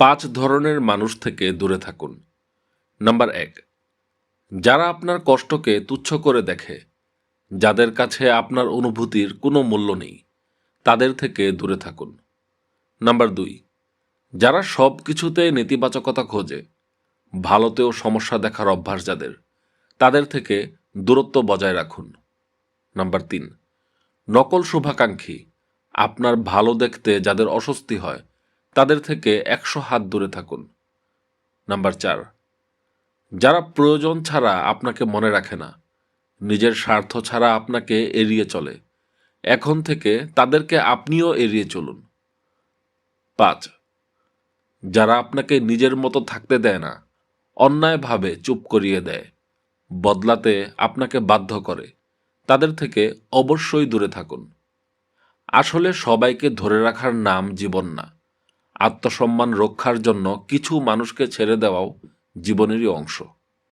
5 ধরনের মানুষ থেকে দূরে থাকুন। নাম্বার 1, যারা আপনার কষ্টকে তুচ্ছ করে দেখে, যাদের কাছে আপনার অনুভূতির কোনো মূল্য নেই, তাদের থেকে দূরে থাকুন। নাম্বার 2, যারা সব কিছুতে নেতিবাচকতা খোঁজে, ভালোতেও সমস্যা দেখার অভ্যাস যাদের, তাদের থেকে দূরত্ব বজায় রাখুন। নাম্বার 3, নকল শুভাকাঙ্ক্ষী, আপনার ভালো দেখতে যাদের অস্বস্তি হয়, তাদের থেকে 100 হাত দূরে থাকুন। নাম্বার 4, যারা প্রয়োজন ছাড়া আপনাকে মনে রাখে না, নিজের স্বার্থ ছাড়া আপনাকে এড়িয়ে চলে, এখন থেকে তাদেরকে আপনিও এড়িয়ে চলুন। 5, যারা আপনাকে নিজের মতো থাকতে দেয় না, অন্যায়ভাবে চুপ করিয়ে দেয়, বদলাতে আপনাকে বাধ্য করে, তাদের থেকে অবশ্যই দূরে থাকুন। আসলে সবাইকে ধরে রাখার নাম জীবন না, আত্মসম্মান রক্ষার জন্য কিছু মানুষকে ছেড়ে দেওয়াও জীবনেরই অংশ।